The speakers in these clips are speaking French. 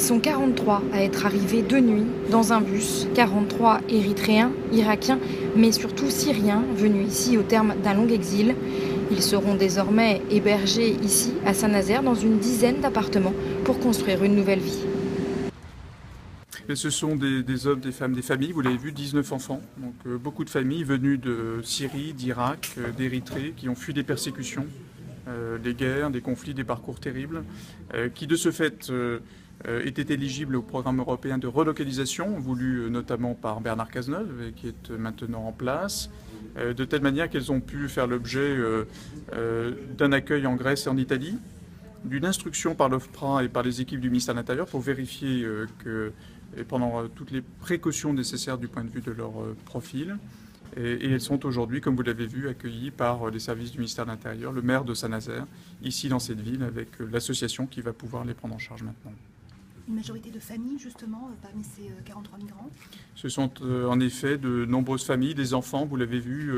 sont 43 à être arrivés de nuit dans un bus. 43 Érythréens, Irakiens, mais surtout Syriens, venus ici au terme d'un long exil. Ils seront désormais hébergés ici, à Saint-Nazaire, dans une dizaine d'appartements pour construire une nouvelle vie. Et ce sont des hommes, des femmes, des familles, vous l'avez vu, 19 enfants. Donc beaucoup de familles venues de Syrie, d'Irak, d'Érythrée, qui ont fui des persécutions, des guerres, des conflits, des parcours terribles, qui de ce fait étaient éligibles au programme européen de relocalisation, voulu notamment par Bernard Cazeneuve, et qui est maintenant en place, de telle manière qu'elles ont pu faire l'objet d'un accueil en Grèce et en Italie, d'une instruction par l'OFPRA et par les équipes du ministère de l'Intérieur pour vérifier que, pendant toutes les précautions nécessaires du point de vue de leur profil, et elles sont aujourd'hui, comme vous l'avez vu, accueillies par les services du ministère de l'Intérieur, le maire de Saint-Nazaire, ici dans cette ville, avec l'association qui va pouvoir les prendre en charge maintenant. Une majorité de familles, justement, parmi ces 43 migrants? Ce sont en effet de nombreuses familles, des enfants, vous l'avez vu,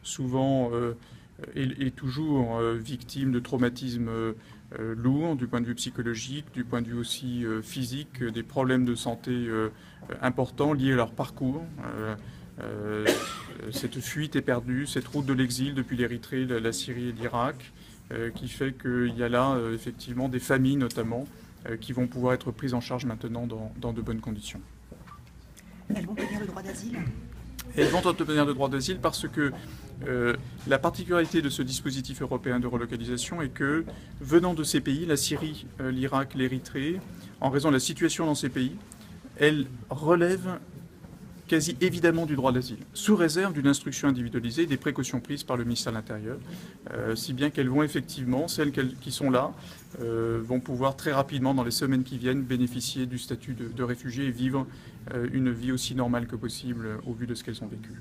souvent et toujours victimes de traumatismes lourds du point de vue psychologique, du point de vue aussi physique, des problèmes de santé importants liés à leur parcours. Cette fuite éperdue, cette route de l'exil depuis l'Érythrée, la Syrie et l'Irak, qui fait qu'il y a là effectivement des familles notamment qui vont pouvoir être prises en charge maintenant dans de bonnes conditions. Elles vont obtenir le droit d'asile? Elles vont obtenir le droit d'asile parce que la particularité de ce dispositif européen de relocalisation est que, venant de ces pays, la Syrie, l'Irak, l'Érythrée, en raison de la situation dans ces pays, elles relèvent quasi évidemment du droit d'asile, sous réserve d'une instruction individualisée et des précautions prises par le ministère de l'Intérieur, si bien qu'elles vont effectivement, celles qui sont là, vont pouvoir très rapidement, dans les semaines qui viennent, bénéficier du statut de réfugié et vivre une vie aussi normale que possible au vu de ce qu'elles ont vécu.